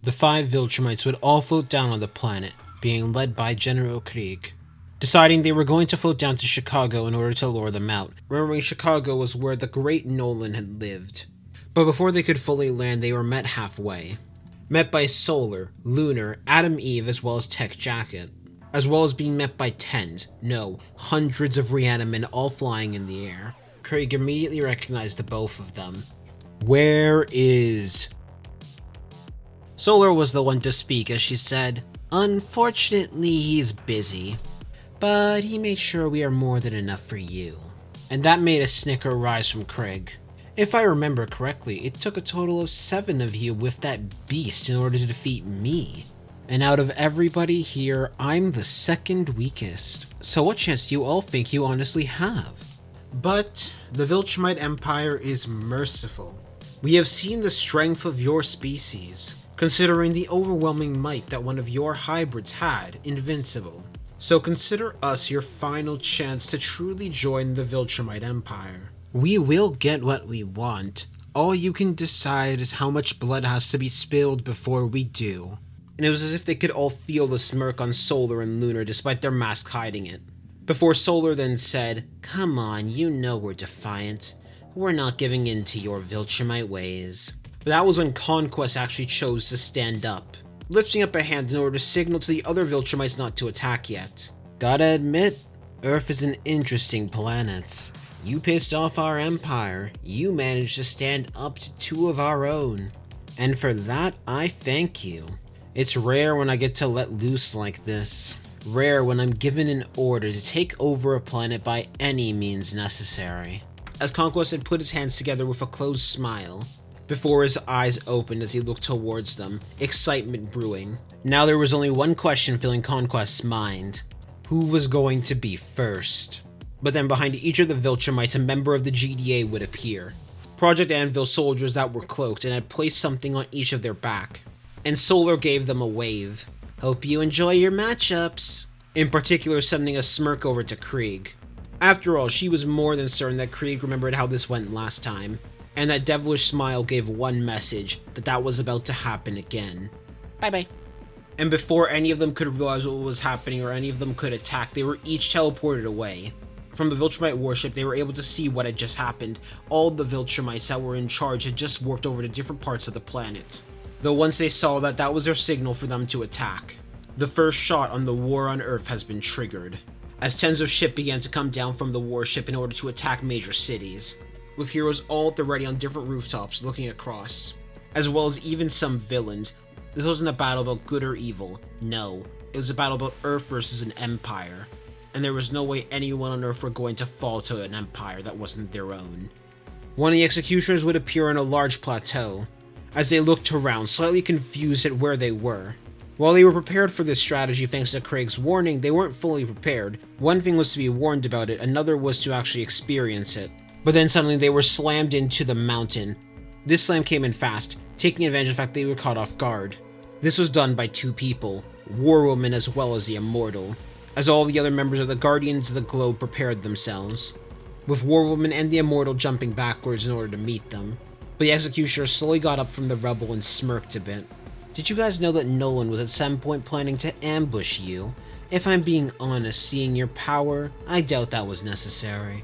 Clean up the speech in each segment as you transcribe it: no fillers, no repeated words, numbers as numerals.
The 5 Viltrumites would all float down on the planet, being led by General Krieg, deciding they were going to float down to Chicago in order to lure them out, remembering Chicago was where the great Nolan had lived. But before they could fully land, they were met halfway. Met by Solar, Lunar, Adam Eve, as well as Tech Jacket, as well as being met by tens, no, hundreds of Reanimen all flying in the air. Krieg immediately recognized the both of them. Where is... Solar was the one to speak as she said, "Unfortunately, he's busy, but he made sure we are more than enough for you." And that made a snicker rise from Krieg. If I remember correctly, it took a total of 7 of you with that beast in order to defeat me. And out of everybody here, I'm the second weakest. So what chance do you all think you honestly have? But the Viltromite Empire is merciful. We have seen the strength of your species, considering the overwhelming might that one of your hybrids had, Invincible. So consider us your final chance to truly join the Viltromite Empire. We will get what we want. All you can decide is how much blood has to be spilled before we do. And it was as if they could all feel the smirk on Solar and Lunar despite their mask hiding it. Before Solar then said, "Come on, you know we're defiant. We're not giving in to your Viltromite ways." But that was when Conquest actually chose to stand up, lifting up a hand in order to signal to the other Viltrumites not to attack yet. Gotta admit, Earth is an interesting planet. You pissed off our empire, you managed to stand up to 2 of our own. And for that, I thank you. It's rare when I get to let loose like this. Rare when I'm given an order to take over a planet by any means necessary. As Conquest had put his hands together with a closed smile, before his eyes opened as he looked towards them, excitement brewing. Now there was only one question filling Conquest's mind. Who was going to be first? But then behind each of the Viltrumites, a member of the GDA would appear. Project Anvil soldiers that were cloaked and had placed something on each of their back. And Solar gave them a wave. "Hope you enjoy your matchups." In particular, sending a smirk over to Krieg. After all, she was more than certain that Krieg remembered how this went last time. And that devilish smile gave one message, that was about to happen again. Bye-bye. And before any of them could realize what was happening or any of them could attack, they were each teleported away. From the Viltromite warship, they were able to see what had just happened. All the Viltrumites that were in charge had just warped over to different parts of the planet. Though once they saw that was their signal for them to attack. The first shot on the war on Earth has been triggered, as tens of ships began to come down from the warship in order to attack major cities, with heroes all at the ready on different rooftops looking across, as well as even some villains. This wasn't a battle about good or evil, no, it was a battle about Earth versus an empire, and there was no way anyone on Earth were going to fall to an empire that wasn't their own. One of the executioners would appear on a large plateau, as they looked around, slightly confused at where they were. While they were prepared for this strategy thanks to Krieg's warning, they weren't fully prepared. One thing was to be warned about it, another was to actually experience it. But then suddenly they were slammed into the mountain. This slam came in fast, taking advantage of the fact they were caught off guard. This was done by 2 people, War Woman as well as the Immortal, as all the other members of the Guardians of the Globe prepared themselves, with War Woman and the Immortal jumping backwards in order to meet them. But the Executioner slowly got up from the rubble and smirked a bit. "Did you guys know that Nolan was at some point planning to ambush you? If I'm being honest, seeing your power, I doubt that was necessary.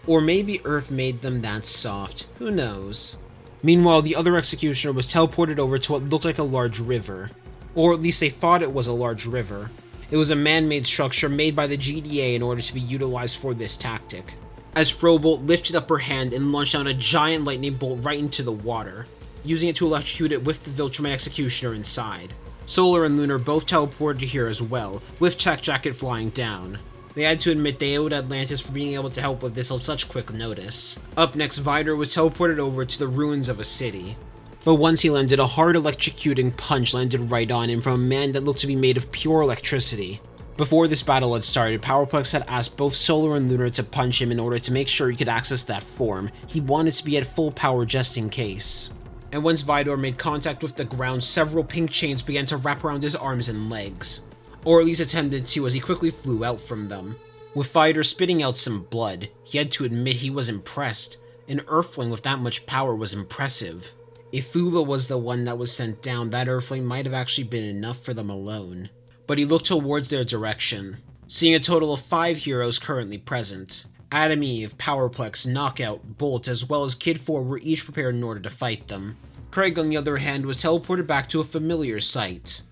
Or maybe Earth made them that soft, who knows?" Meanwhile, the other Executioner was teleported over to what looked like a large river. Or at least they thought it was a large river. It was a man-made structure made by the GDA in order to be utilized for this tactic. As Frobolt lifted up her hand and launched out a giant lightning bolt right into the water, using it to electrocute it with the Viltromite Executioner inside. Solar and Lunar both teleported here as well, with Tech Jacket flying down. They had to admit they owed Atlantis for being able to help with this on such quick notice. Up next, Vidor was teleported over to the ruins of a city. But once he landed, a hard electrocuting punch landed right on him from a man that looked to be made of pure electricity. Before this battle had started, Powerplex had asked both Solar and Lunar to punch him in order to make sure he could access that form. He wanted to be at full power just in case. And once Vidor made contact with the ground, several pink chains began to wrap around his arms and legs. Or at least attempted to, as he quickly flew out from them. With Vidor spitting out some blood, he had to admit he was impressed. An Earthling with that much power was impressive. If Fula was the one that was sent down, that Earthling might have actually been enough for them alone. But he looked towards their direction, seeing a total of 5 heroes currently present. Adam Eve, Powerplex, Knockout, Bolt, as well as Kid 4 were each prepared in order to fight them. Craig, on the other hand, was teleported back to a familiar site,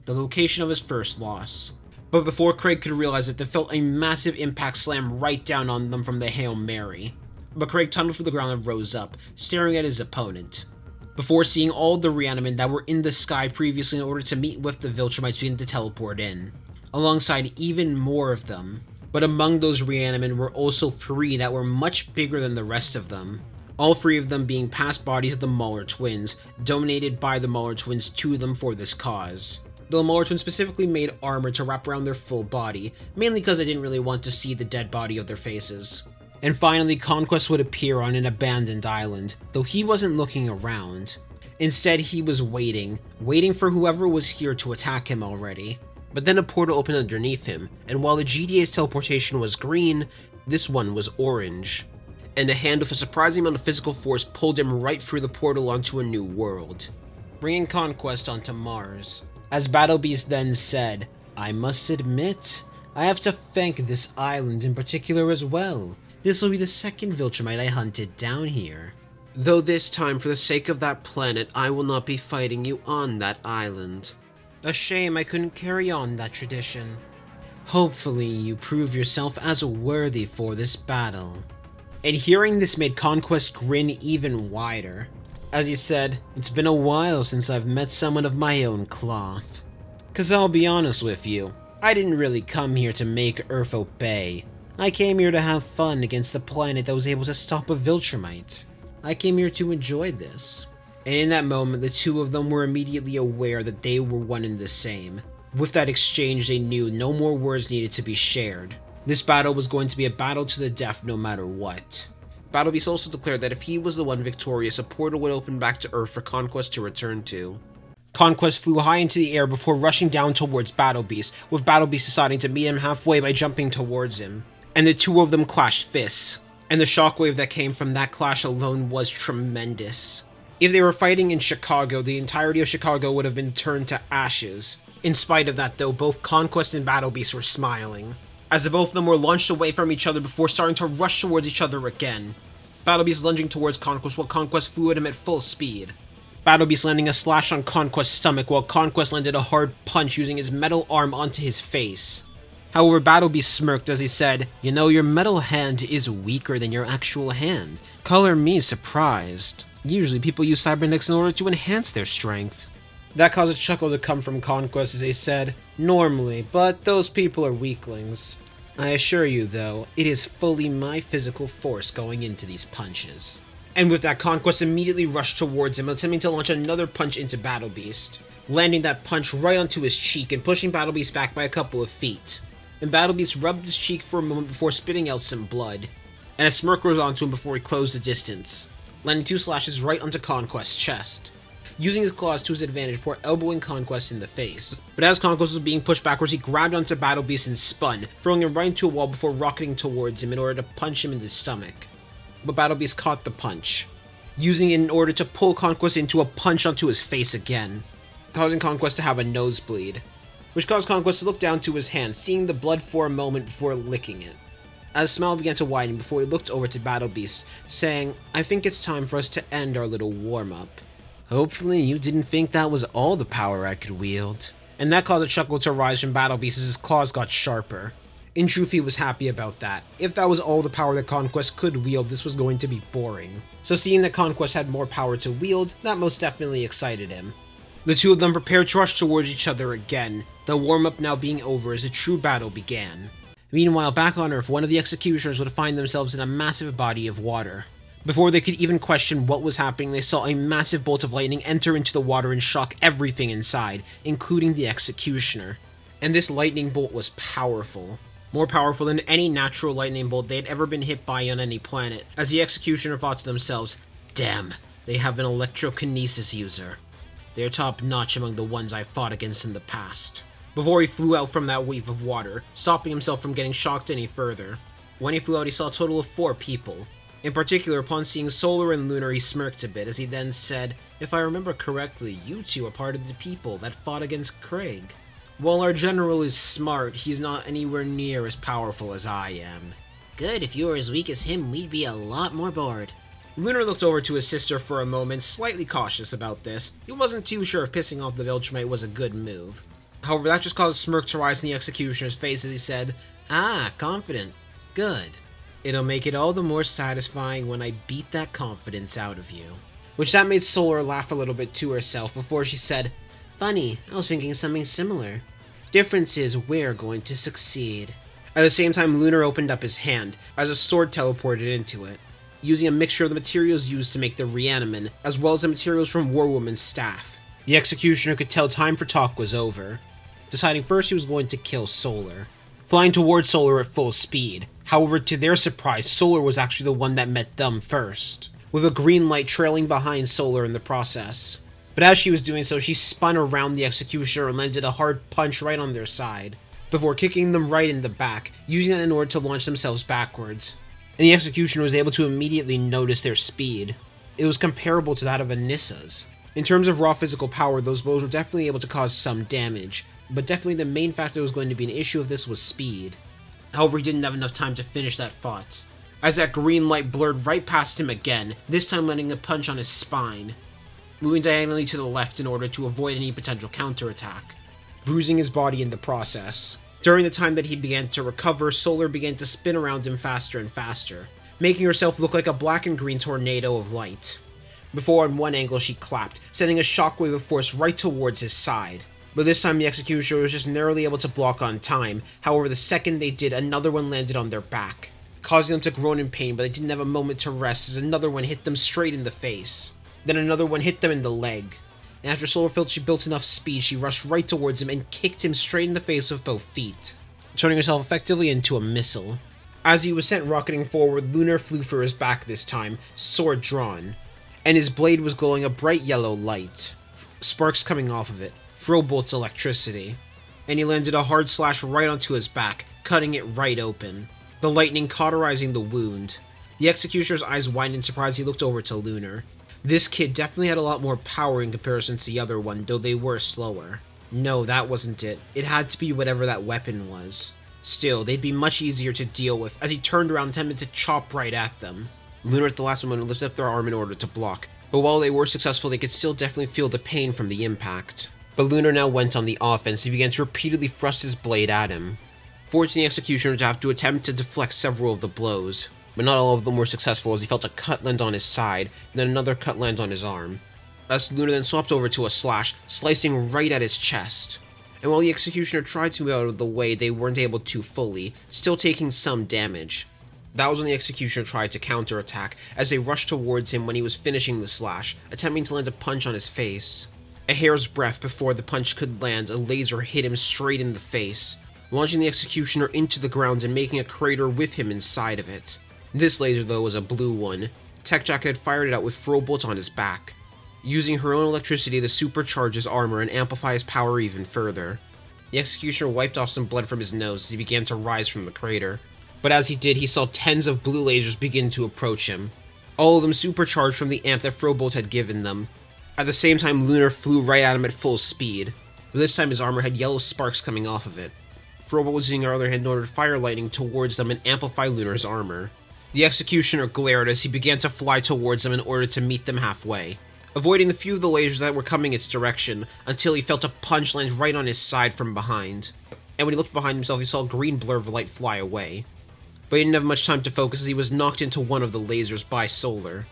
the location of his first loss. But before Craig could realize it, they felt a massive impact slam right down on them from the Hail Mary. But Craig tumbled to the ground and rose up, staring at his opponent, before seeing all the reanimen that were in the sky previously in order to meet with the Viltrumites begin to teleport in, alongside even more of them. But among those reanimen were also 3 that were much bigger than the rest of them. All 3 of them being past bodies of the Mauler twins, donated by the Mauler twins to them for this cause. The Mauler twins specifically made armor to wrap around their full body, mainly because they didn't really want to see the dead body of their faces. And finally, Conquest would appear on an abandoned island, though he wasn't looking around. Instead, he was waiting for whoever was here to attack him already. But then a portal opened underneath him, and while the GDA's teleportation was green, this one was orange. And a hand with a surprising amount of physical force pulled him right through the portal onto a new world, bringing Conquest onto Mars. As Battle Beast then said, "I must admit, I have to thank this island in particular as well. This will be the second Viltromite I hunted down here. Though this time, for the sake of that planet, I will not be fighting you on that island. A shame I couldn't carry on that tradition. Hopefully you prove yourself as worthy for this battle." And hearing this made Conquest grin even wider, as he said, "It's been a while since I've met someone of my own cloth. 'Cause I'll be honest with you, I didn't really come here to make Earth obey. I came here to have fun against the planet that was able to stop a Viltromite. I came here to enjoy this." And in that moment, the 2 of them were immediately aware that they were one and the same. With that exchange, they knew no more words needed to be shared. This battle was going to be a battle to the death no matter what. Battle Beast also declared that if he was the one victorious, a portal would open back to Earth for Conquest to return to. Conquest flew high into the air before rushing down towards Battle Beast, with Battle Beast deciding to meet him halfway by jumping towards him. And the 2 of them clashed fists, and the shockwave that came from that clash alone was tremendous. If they were fighting in Chicago, the entirety of Chicago would have been turned to ashes. In spite of that though, both Conquest and Battle Beast were smiling, as the both of them were launched away from each other before starting to rush towards each other again. Battle Beast lunging towards Conquest while Conquest flew at him at full speed. Battle Beast landing a slash on Conquest's stomach while Conquest landed a hard punch using his metal arm onto his face. However, Battle Beast smirked as he said, "You know, your metal hand is weaker than your actual hand. Color me surprised. Usually people use cybernetics in order to enhance their strength." That caused a chuckle to come from Conquest as they said, "Normally, but those people are weaklings. I assure you, though, it is fully my physical force going into these punches." And with that, Conquest immediately rushed towards him, attempting to launch another punch into Battle Beast, landing that punch right onto his cheek and pushing Battle Beast back by a couple of feet. And Battle Beast rubbed his cheek for a moment before spitting out some blood, and a smirk rose onto him before he closed the distance, landing 2 slashes right onto Conquest's chest, using his claws to his advantage before elbowing Conquest in the face. But as Conquest was being pushed backwards, he grabbed onto Battle Beast and spun, throwing him right into a wall before rocketing towards him in order to punch him in the stomach. But Battle Beast caught the punch, using it in order to pull Conquest into a punch onto his face again, causing Conquest to have a nosebleed, which caused Conquest to look down to his hand, seeing the blood for a moment before licking it. As a smile began to widen before he looked over to Battle Beast, saying, "I think it's time for us to end our little warm-up. Hopefully you didn't think that was all the power I could wield." And that caused a chuckle to rise from Battle Beast as his claws got sharper. In truth, he was happy about that. If that was all the power that Conquest could wield, this was going to be boring. So seeing that Conquest had more power to wield, that most definitely excited him. The 2 of them prepared to rush towards each other again, the warm-up now being over as a true battle began. Meanwhile, back on Earth, one of the executioners would find themselves in a massive body of water. Before they could even question what was happening, they saw a massive bolt of lightning enter into the water and shock everything inside, including the executioner. And this lightning bolt was powerful. More powerful than any natural lightning bolt they had ever been hit by on any planet, as the executioner thought to themselves, "Damn, they have an electrokinesis user. They're top-notch among the ones I've fought against in the past." Before he flew out from that wave of water, stopping himself from getting shocked any further. When he flew out, he saw a total of 4 people. In particular, upon seeing Solar and Lunar, he smirked a bit, as he then said, "If I remember correctly, you two are part of the people that fought against Craig. While our general is smart, he's not anywhere near as powerful as I am." Good, if you were as weak as him, we'd be a lot more bored. Lunar looked over to his sister for a moment, slightly cautious about this. He wasn't too sure if pissing off the Viltromite was a good move. However, that just caused a smirk to rise in the executioner's face as he said, "Ah, confident. Good. It'll make it all the more satisfying when I beat that confidence out of you." Which that made Solar laugh a little bit to herself before she said, Funny, I was thinking something similar. "Difference is we're going to succeed." At the same time, Lunar opened up his hand as a sword teleported into it, using a mixture of the materials used to make the reaniman, as well as the materials from War Woman's staff. The executioner could tell time for talk was over, deciding first he was going to kill Solar, flying towards Solar at full speed. However, to their surprise, Solar was actually the one that met them first, with a green light trailing behind Solar in the process. But as she was doing so, she spun around the executioner and landed a hard punch right on their side, before kicking them right in the back, using that in order to launch themselves backwards. And the executioner was able to immediately notice their speed. It was comparable to that of Anissa's. In terms of raw physical power, those blows were definitely able to cause some damage, but definitely the main factor that was going to be an issue of this was speed. However, he didn't have enough time to finish that fight, as that green light blurred right past him again, this time landing a punch on his spine, moving diagonally to the left in order to avoid any potential counterattack, bruising his body in the process. During the time that he began to recover, Solar began to spin around him faster and faster, making herself look like a black and green tornado of light. Before, on one angle, she clapped, sending a shockwave of force right towards his side. But this time the executioner was just narrowly able to block on time. However, the second they did, another one landed on their back, causing them to groan in pain, but they didn't have a moment to rest as another one hit them straight in the face. Then another one hit them in the leg. And after Solar felt she built enough speed, she rushed right towards him and kicked him straight in the face with both feet, turning herself effectively into a missile. As he was sent rocketing forward, Lunar flew for his back this time, sword drawn, and his blade was glowing a bright yellow light, sparks coming off of it, Frobolt's electricity, and he landed a hard slash right onto his back, cutting it right open, the lightning cauterizing the wound. The executioner's eyes widened in surprise. He looked over to Lunar. This kid definitely had a lot more power in comparison to the other one, though they were slower. No, that wasn't it. It had to be whatever that weapon was. Still, they'd be much easier to deal with, as he turned around attempting to chop right at them. Lunar at the last moment lifted up their arm in order to block, but while they were successful, they could still definitely feel the pain from the impact. But Lunar now went on the offense. He began to repeatedly thrust his blade at him, forcing the executioner to have to attempt to deflect several of the blows. But not all of them were successful, as he felt a cut land on his side, and then another cut land on his arm. Thus, Lunar then swapped over to a slash, slicing right at his chest. And while the executioner tried to move out of the way, they weren't able to fully, still taking some damage. That was when the executioner tried to counterattack, as they rushed towards him when he was finishing the slash, attempting to land a punch on his face. A hair's breadth before the punch could land, a laser hit him straight in the face, launching the executioner into the ground and making a crater with him inside of it. This laser, though, was a blue one. Tech Jack had fired it out with Frobolt on his back, using her own electricity to supercharge his armor and amplify his power even further. The executioner wiped off some blood from his nose as he began to rise from the crater. But as he did, he saw tens of blue lasers begin to approach him, all of them supercharged from the amp that Frobolt had given them. At the same time, Lunar flew right at him at full speed, but this time his armor had yellow sparks coming off of it. Frobolt was using her other hand in order to fire lightning towards them and amplify Lunar's armor. The executioner glared as he began to fly towards them in order to meet them halfway, avoiding the few of the lasers that were coming its direction, until he felt a punch land right on his side from behind. And when he looked behind himself, he saw a green blur of light fly away. But he didn't have much time to focus as he was knocked into one of the lasers by Solar.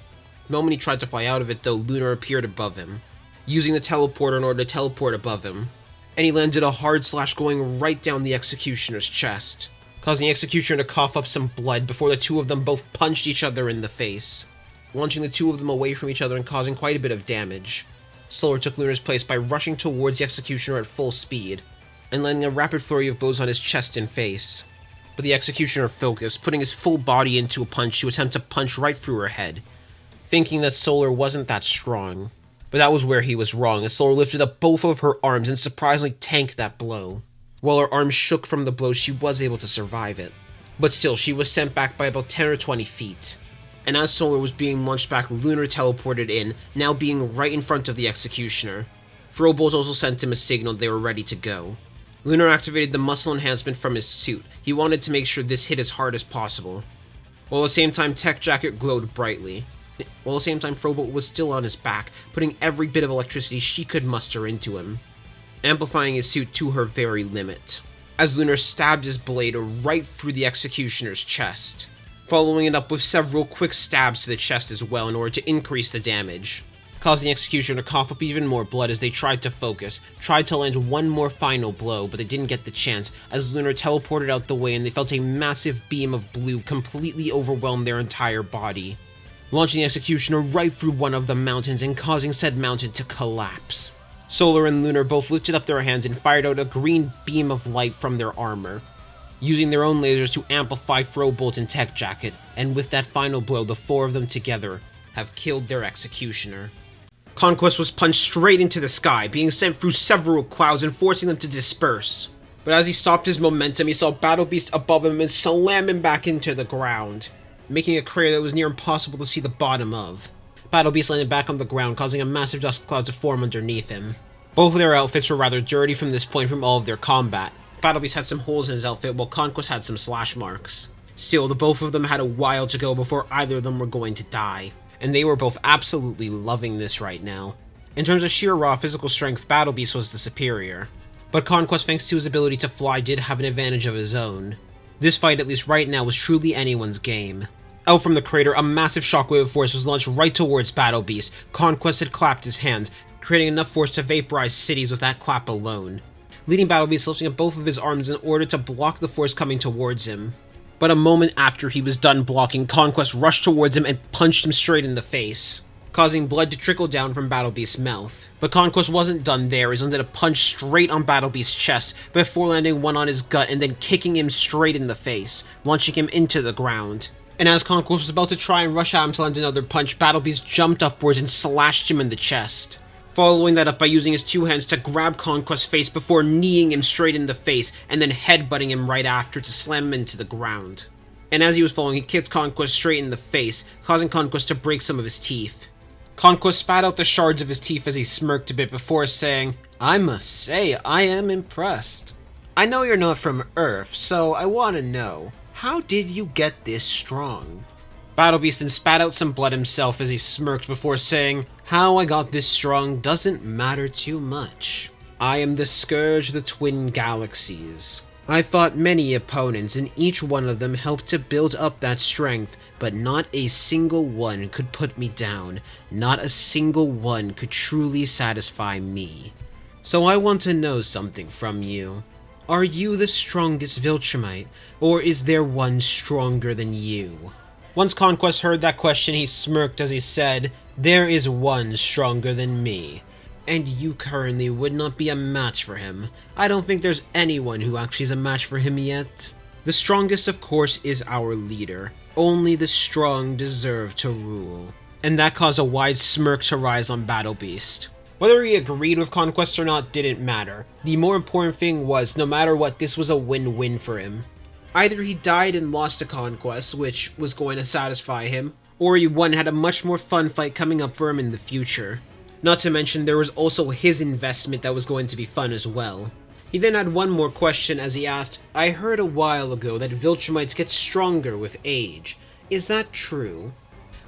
The moment he tried to fly out of it, though, Lunar appeared above him, using the teleporter in order to teleport above him, and he landed a hard slash going right down the executioner's chest, causing the executioner to cough up some blood before the two of them both punched each other in the face, launching the two of them away from each other and causing quite a bit of damage. Solar took Lunar's place by rushing towards the executioner at full speed, and landing a rapid flurry of blows on his chest and face. But the executioner focused, putting his full body into a punch to attempt to punch right through her head, thinking that Solar wasn't that strong. But that was where he was wrong, as Solar lifted up both of her arms and surprisingly tanked that blow. While her arms shook from the blow, she was able to survive it. But still, she was sent back by about 10 or 20 feet. And as Solar was being launched back, Lunar teleported in, now being right in front of the Executioner. Frobolt also sent him a signal they were ready to go. Lunar activated the muscle enhancement from his suit. He wanted to make sure this hit as hard as possible. While at the same time, Tech Jacket glowed brightly. While at the same time, Frobolt was still on his back, putting every bit of electricity she could muster into him, amplifying his suit to her very limit, as Lunar stabbed his blade right through the Executioner's chest, following it up with several quick stabs to the chest as well in order to increase the damage, causing the Executioner to cough up even more blood as they tried to focus, tried to land one more final blow, but they didn't get the chance, as Lunar teleported out the way and they felt a massive beam of blue completely overwhelm their entire body, launching the Executioner right through one of the mountains and causing said mountain to collapse. Solar and Lunar both lifted up their hands and fired out a green beam of light from their armor, using their own lasers to amplify Frobolt and Tech Jacket, and with that final blow, the four of them together have killed their Executioner. Conquest was punched straight into the sky, being sent through several clouds and forcing them to disperse. But as he stopped his momentum, he saw Battle Beast above him and slam him back into the ground, making a crater that was near impossible to see the bottom of. Battle Beast landed back on the ground, causing a massive dust cloud to form underneath him. Both of their outfits were rather dirty from this point from all of their combat. Battle Beast had some holes in his outfit, while Conquest had some slash marks. Still, the both of them had a while to go before either of them were going to die, and they were both absolutely loving this right now. In terms of sheer raw physical strength, Battle Beast was the superior, but Conquest, thanks to his ability to fly, did have an advantage of his own. This fight, at least right now, was truly anyone's game. Out from the crater, a massive shockwave of force was launched right towards Battle Beast. Conquest had clapped his hands, creating enough force to vaporize cities with that clap alone, leading Battle Beast lifting up both of his arms in order to block the force coming towards him. But a moment after he was done blocking, Conquest rushed towards him and punched him straight in the face, causing blood to trickle down from Battle Beast's mouth. But Conquest wasn't done there. He landed a punch straight on Battle Beast's chest before landing one on his gut and then kicking him straight in the face, launching him into the ground. And as Conquest was about to try and rush at him to land another punch, Battle Beast jumped upwards and slashed him in the chest, following that up by using his two hands to grab Conquest's face before kneeing him straight in the face and then headbutting him right after to slam him into the ground. And as he was falling, he kicked Conquest straight in the face, causing Conquest to break some of his teeth. Conquest spat out the shards of his teeth as he smirked a bit before saying, "I must say, I am impressed. I know you're not from Earth, so I want to know, how did you get this strong?" Battle Beast then spat out some blood himself as he smirked before saying, "How I got this strong doesn't matter too much. I am the Scourge of the Twin Galaxies. I fought many opponents, and each one of them helped to build up that strength, but not a single one could put me down. Not a single one could truly satisfy me. So I want to know something from you. Are you the strongest Viltromite, or is there one stronger than you?" Once Conquest heard that question, he smirked as he said, "There is one stronger than me, and you currently would not be a match for him. I don't think there's anyone who actually is a match for him yet. The strongest, of course, is our leader. Only the strong deserve to rule." And that caused a wide smirk to rise on Battle Beast. Whether he agreed with Conquest or not didn't matter. The more important thing was, no matter what, this was a win-win for him. Either he died and lost to Conquest, which was going to satisfy him, or he won and had a much more fun fight coming up for him in the future. Not to mention, there was also his investment that was going to be fun as well. He then had one more question as he asked, "I heard a while ago that Viltromites get stronger with age. Is that true?"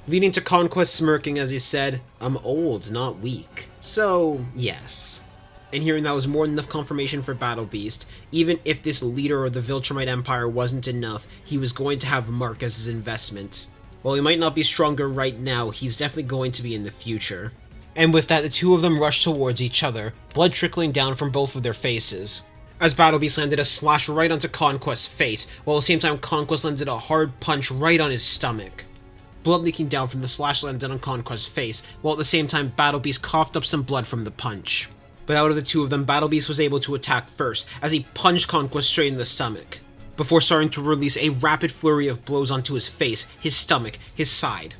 Leading to Conquest smirking as he said, "I'm old, not weak. So, yes." And hearing that was more than enough confirmation for Battle Beast. Even if this leader of the Viltromite Empire wasn't enough, he was going to have Mark as his investment. While he might not be stronger right now, he's definitely going to be in the future. And with that, the two of them rushed towards each other, blood trickling down from both of their faces, as Battle Beast landed a slash right onto Conquest's face, while at the same time Conquest landed a hard punch right on his stomach. Blood leaking down from the slash landed on Conquest's face, while at the same time Battle Beast coughed up some blood from the punch. But out of the two of them, Battle Beast was able to attack first, as he punched Conquest straight in the stomach, before starting to release a rapid flurry of blows onto his face, his stomach, his side.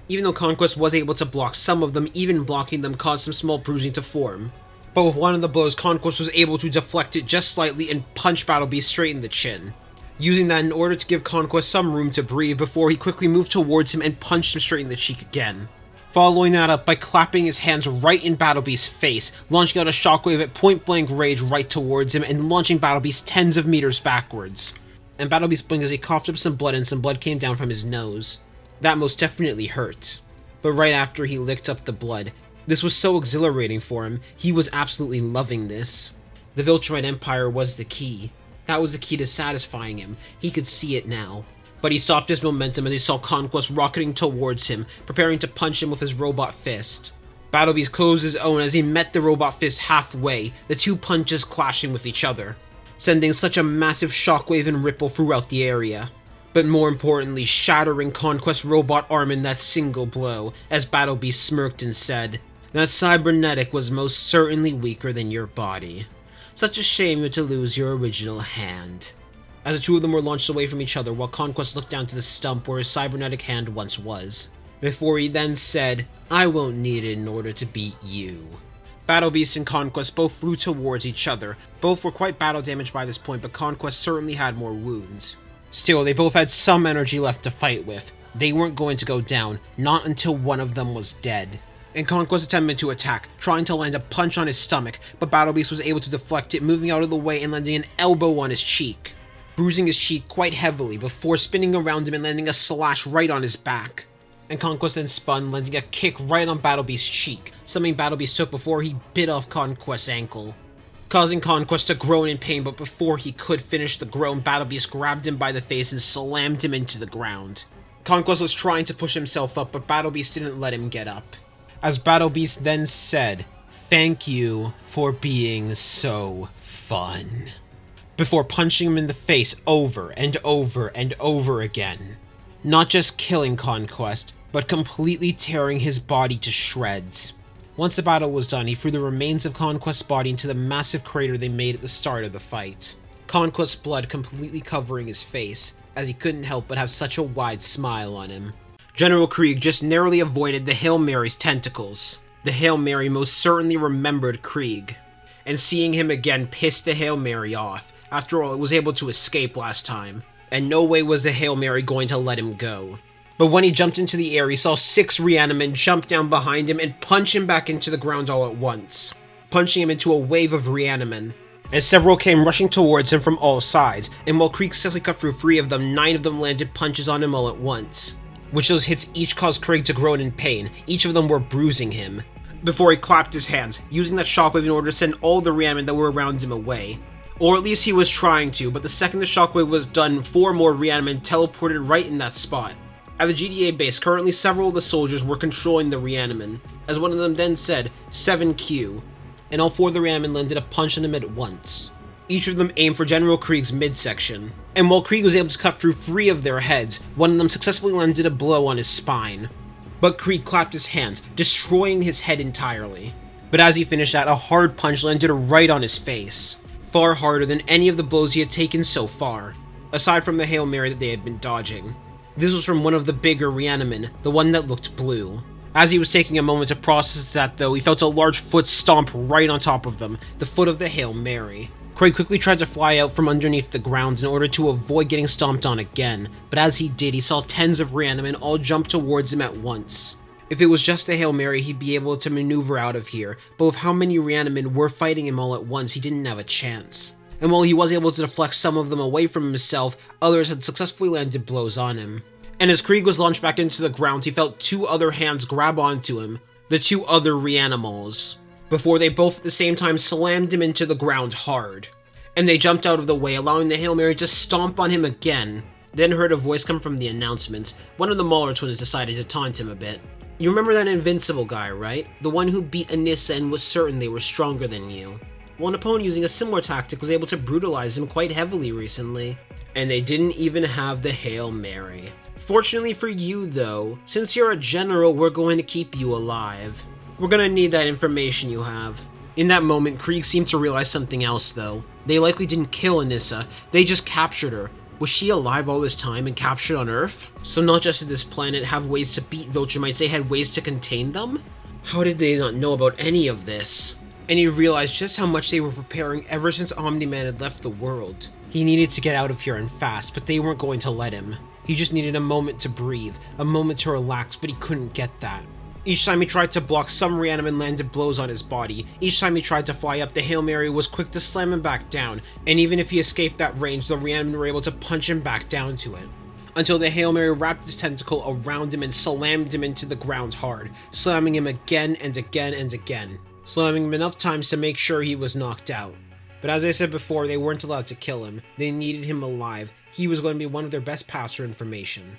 Even though Conquest was able to block some of them, even blocking them caused some small bruising to form. But with one of the blows, Conquest was able to deflect it just slightly and punch Battle Beast straight in the chin. using that in order to give Conquest some room to breathe before he quickly moved towards him and punched him straight in the cheek again. Following that up by clapping his hands right in Battlebeast's face, launching out a shockwave at point-blank range right towards him and launching Battlebeast tens of meters backwards. And Battlebeast blinked as he coughed up some blood and some blood came down from his nose. That most definitely hurt. But right after he licked up the blood, this was so exhilarating for him, he was absolutely loving this. The Viltromite Empire was the key. That was the key to satisfying him. He could see it now. But he stopped his momentum as he saw Conquest rocketing towards him, preparing to punch him with his robot fist. Battlebeast closed his own as he met the robot fist halfway, the two punches clashing with each other, sending such a massive shockwave and ripple throughout the area. But more importantly, shattering Conquest's robot arm in that single blow, as Battlebeast smirked and said, "That cybernetic was most certainly weaker than your body. Such a shame you had to lose your original hand." As the two of them were launched away from each other while Conquest looked down to the stump where his cybernetic hand once was, before he then said, "I won't need it in order to beat you." Battlebeast and Conquest both flew towards each other. Both were quite battle damaged by this point, but Conquest certainly had more wounds. Still, they both had some energy left to fight with. They weren't going to go down, not until one of them was dead. And Conquest attempted to attack, trying to land a punch on his stomach, but Battlebeast was able to deflect it, moving out of the way and landing an elbow on his cheek, bruising his cheek quite heavily before spinning around him and landing a slash right on his back. And Conquest then spun, landing a kick right on Battlebeast's cheek, something Battlebeast took before he bit off Conquest's ankle, causing Conquest to groan in pain, but before he could finish the groan, Battlebeast grabbed him by the face and slammed him into the ground. Conquest was trying to push himself up, but Battlebeast didn't let him get up. As Battlebeast then said, "Thank you for being so fun," before punching him in the face over and over and over again. Not just killing Conquest, but completely tearing his body to shreds. Once the battle was done, he threw the remains of Conquest's body into the massive crater they made at the start of the fight, Conquest's blood completely covering his face, as he couldn't help but have such a wide smile on him. General Krieg just narrowly avoided the Hail Mary's tentacles. The Hail Mary most certainly remembered Krieg, and seeing him again pissed the Hail Mary off. After all, it was able to escape last time, and no way was the Hail Mary going to let him go. But when he jumped into the air, he saw 6 Reanimen jump down behind him and punch him back into the ground all at once, punching him into a wave of Reanimen. And several came rushing towards him from all sides, and while Krieg successfully cut through 3 of them, 9 of them landed punches on him all at once, which those hits each caused Krieg to groan in pain. Each of them were bruising him, before he clapped his hands, using that shockwave in order to send all the Reanimen that were around him away. Or at least he was trying to, but the second the shockwave was done, 4 more Reanimen teleported right in that spot. At the GDA base, currently several of the soldiers were controlling the Reanimen, as one of them then said, 7Q, and all 4 of the Reanimen landed a punch on him at once. Each of them aimed for General Krieg's midsection, and while Krieg was able to cut through 3 of their heads, one of them successfully landed a blow on his spine. But Krieg clapped his hands, destroying his head entirely. But as he finished that, a hard punch landed right on his face, far harder than any of the blows he had taken so far, aside from the Hail Mary that they had been dodging. This was from one of the bigger Reanimen, the one that looked blue. As he was taking a moment to process that though, he felt a large foot stomp right on top of them, the foot of the Hail Mary. Krieg quickly tried to fly out from underneath the ground in order to avoid getting stomped on again, but as he did, he saw tens of Reanimen all jump towards him at once. If it was just a Hail Mary, he'd be able to maneuver out of here, but with how many Reanimen were fighting him all at once, he didn't have a chance. And while he was able to deflect some of them away from himself, others had successfully landed blows on him. And as Krieg was launched back into the ground, he felt 2 other hands grab onto him, the 2 other Reanimals, before they both at the same time slammed him into the ground hard. And they jumped out of the way, allowing the Hail Mary to stomp on him again. Then heard a voice come from the announcements. One of the Mauler twins decided to taunt him a bit. "You remember that Invincible guy, right? The one who beat Anissa and was certain they were stronger than you. Well, an opponent using a similar tactic was able to brutalize him quite heavily recently. And they didn't even have the Hail Mary. Fortunately for you, though, since you're a general, we're going to keep you alive. We're gonna need that information you have." In that moment, Krieg seemed to realize something else, though. They likely didn't kill Anissa, they just captured her. Was she alive all this time and captured on Earth? So not just did this planet have ways to beat Viltrumites, they had ways to contain them? How did they not know about any of this? And he realized just how much they were preparing ever since Omniman had left the world. He needed to get out of here and fast, but they weren't going to let him. He just needed a moment to breathe, a moment to relax, but he couldn't get that. Each time he tried to block, some reaniman landed blows on his body. Each time he tried to fly up, the Hail Mary was quick to slam him back down, and even if he escaped that range, the reaniman were able to punch him back down to it. Until the Hail Mary wrapped its tentacle around him and slammed him into the ground hard, slamming him again and again and again, slamming him enough times to make sure he was knocked out. But as I said before, they weren't allowed to kill him. They needed him alive. He was going to be one of their best paths for information.